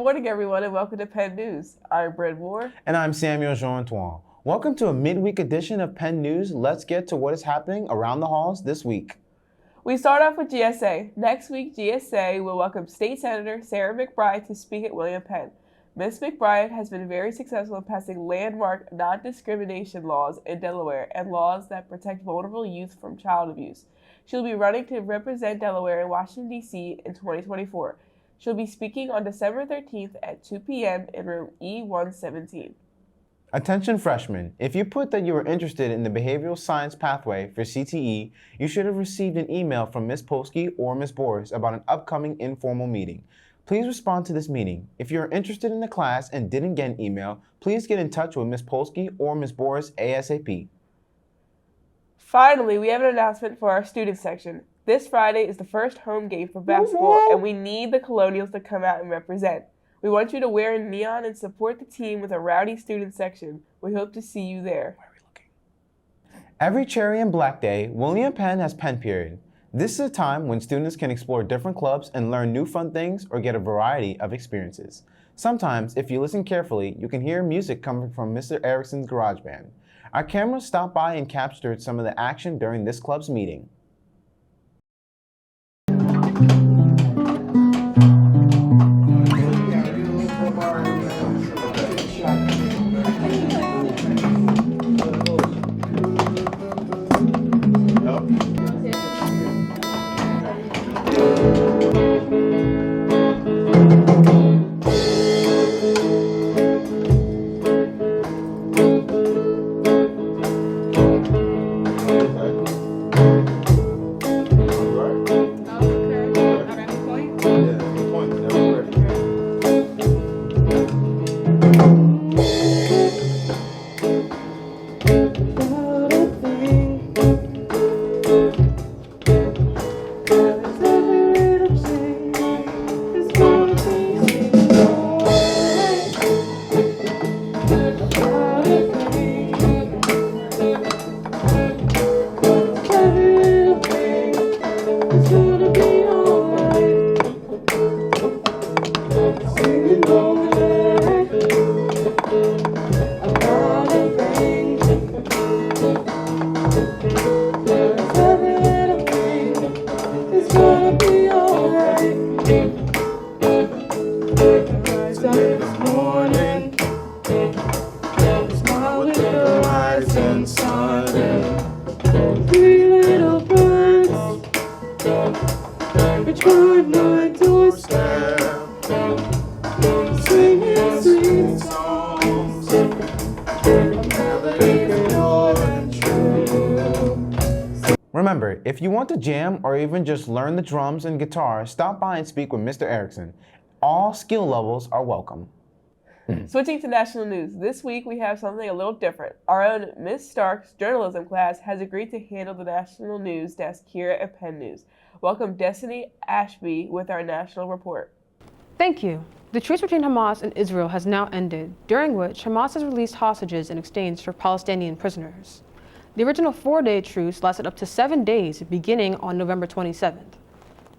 morning, everyone, and welcome to Penn News. I'm Brent Moore. And I'm Samuel Jean-Antoine. Welcome to a midweek edition of Penn News. Let's get to what is happening around the halls this week. We start off with GSA. Next week, GSA will welcome State Senator Sarah McBride to speak at William Penn. Ms. McBride has been very successful in passing landmark non-discrimination laws in Delaware and laws that protect vulnerable youth from child abuse. She'll be running to represent Delaware in Washington, D.C. in 2024. She'll be speaking on December 13th at 2 p.m. in room E117. Attention freshmen, if you put that you are interested in the behavioral science pathway for CTE, you should have received an email from Ms. Polsky or Ms. Boris about an upcoming informal meeting. Please respond to this meeting. If you are interested in the class and didn't get an email, please get in touch with Ms. Polsky or Ms. Boris ASAP. Finally, we have an announcement for our student section. This Friday is the first home game for basketball, and we need the Colonials to come out and represent. We want you to wear neon and support the team with a rowdy student section. We hope to see you there. Where are we looking? Every Cherry and Black Day, William Penn has Penn Period. This is a time when students can explore different clubs and learn new fun things or get a variety of experiences. Sometimes, if you listen carefully, you can hear music coming from Mr. Ericson's garage band. Our cameras stopped by and captured some of the action during this club's meeting. Remember, if you want to jam or even just learn the drums and guitar, stop by and speak with Mr. Ericson. All skill levels are welcome. Switching to national news, this week we have something a little different. Our own Ms. Stark's journalism class has agreed to handle the national news desk here at Penn News. Welcome Destiny Ashby with our national report. Thank you. The truce between Hamas and Israel has now ended, during which Hamas has released hostages in exchange for Palestinian prisoners. The original 4-day truce lasted up to 7 days, beginning on November 27th.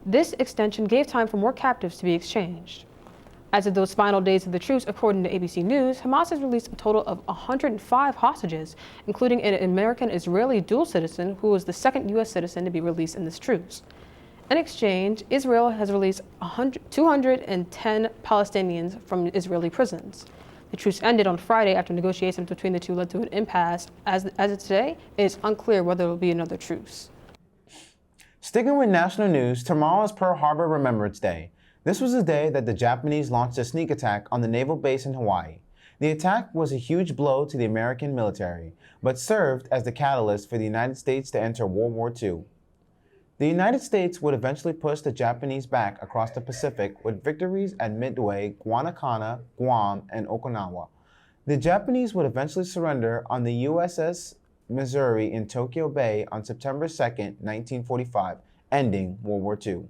This extension gave time for more captives to be exchanged. As of those final days of the truce, according to ABC News, Hamas has released a total of 105 hostages, including an American-Israeli dual citizen who was the second U.S. citizen to be released in this truce. In exchange, Israel has released 210 Palestinians from Israeli prisons. The truce ended on Friday after negotiations between the two led to an impasse. As of today, it is unclear whether there will be another truce. Sticking with national news, tomorrow is Pearl Harbor Remembrance Day. This was the day that the Japanese launched a sneak attack on the naval base in Hawaii. The attack was a huge blow to the American military, but served as the catalyst for the United States to enter World War II. The United States would eventually push the Japanese back across the Pacific with victories at Midway, Guadalcanal, Guam, and Okinawa. The Japanese would eventually surrender on the USS Missouri in Tokyo Bay on September 2, 1945, ending World War II.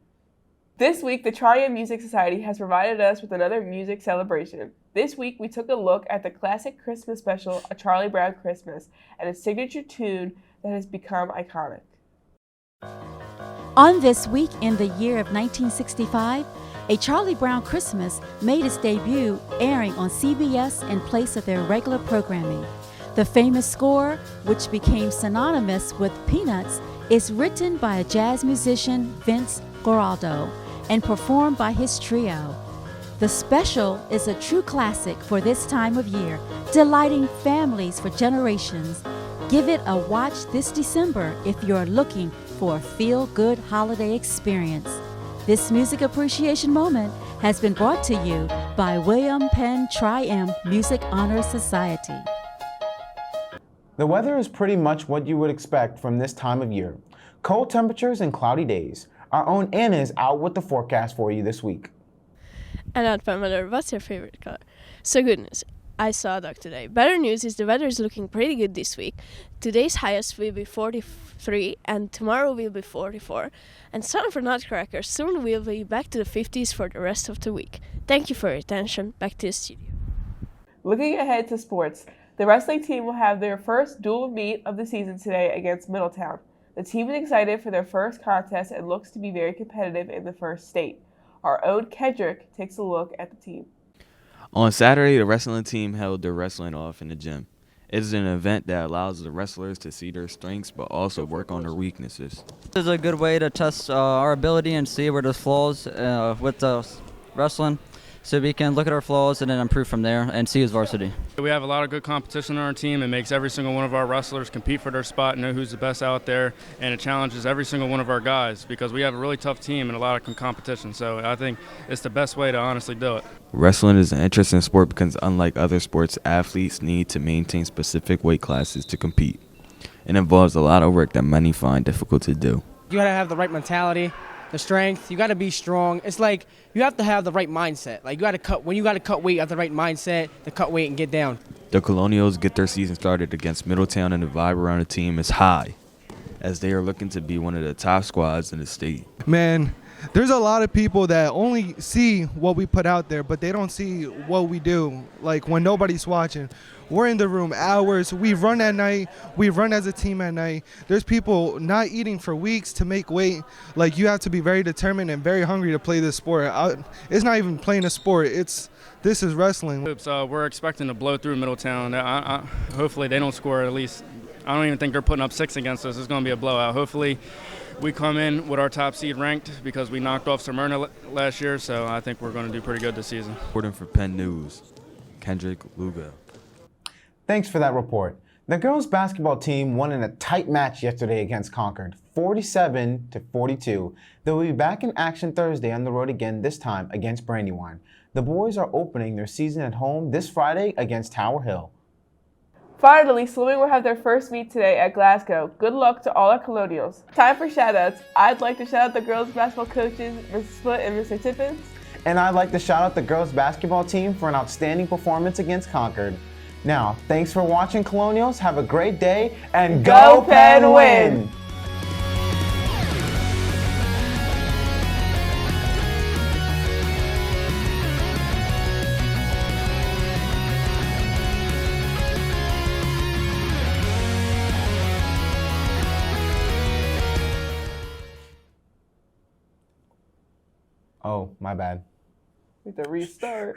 This week, the Triumph Music Society has provided us with another music celebration. This week, we took a look at the classic Christmas special, A Charlie Brown Christmas, and its signature tune that has become iconic. On this week in the year of 1965, A Charlie Brown Christmas made its debut, airing on CBS in place of their regular programming. The famous score, which became synonymous with Peanuts, is written by a jazz musician, Vince Guaraldo, and performed by his trio. The special is a true classic for this time of year, delighting families for generations. Give it a watch this December if you're looking for a feel-good holiday experience. This music appreciation moment has been brought to you by William Penn Tri-M Music Honor Society. The weather is pretty much what you would expect from this time of year. Cold temperatures and cloudy days. Our own Anna is out with the forecast for you this week. And out my mother, what's your favorite color? So good news, I saw a dog today. Better news is the weather is looking pretty good this week. Today's highest will be 43 and tomorrow will be 44. And sorry for nutcrackers, soon we'll be back to the 50s for the rest of the week. Thank you for your attention. Back to the studio. Looking ahead to sports, the wrestling team will have their first dual meet of the season today against Middletown. The team is excited for their first contest and looks to be very competitive in the first state. Our own Kendrick takes a look at the team. On Saturday, the wrestling team held their wrestling off in the gym. It is an event that allows the wrestlers to see their strengths but also work on their weaknesses. This is a good way to test our ability and see where there's flaws with the wrestling, so we can look at our flaws and then improve from there and see who's varsity. We have a lot of good competition on our team. It makes every single one of our wrestlers compete for their spot, know who's the best out there, and it challenges every single one of our guys because we have a really tough team and a lot of competition. So I think it's the best way to honestly do it. Wrestling is an interesting sport because unlike other sports, athletes need to maintain specific weight classes to compete. It involves a lot of work that many find difficult to do. You gotta have the right mentality, the strength. You gotta be strong. It's like you have to have the right mindset. Like when you gotta cut weight, you have the right mindset to cut weight and get down. The Colonials get their season started against Middletown, and the vibe around the team is high, as they are looking to be one of the top squads in the state. Man, there's a lot of people that only see what we put out there, but they don't see what we do, like when nobody's watching. We're in the room hours. We run at night. We run as a team at night. There's people not eating for weeks to make weight. Like, you have to be very determined and very hungry to play this sport. It's not even playing a sport. This is wrestling. We're expecting to blow through Middletown. Hopefully they don't score at least. I don't even think they're putting up 6 against us. It's going to be a blowout. Hopefully we come in with our top seed ranked because we knocked off Smyrna last year, so I think we're going to do pretty good this season. Reporting for Penn News, Kendrick Lugo. Thanks for that report. The girls basketball team won in a tight match yesterday against Concord, 47-42. They will be back in action Thursday on the road again, this time against Brandywine. The boys are opening their season at home this Friday against Tower Hill. Finally, swimming will have their first meet today at Glasgow. Good luck to all our Colonials. Time for shoutouts. I'd like to shout out the girls basketball coaches, Mrs. Foot and Mr. Tippins. And I'd like to shout out the girls basketball team for an outstanding performance against Concord. Now, thanks for watching, Colonials. Have a great day, and go Penn win! Oh, my bad. We have to restart.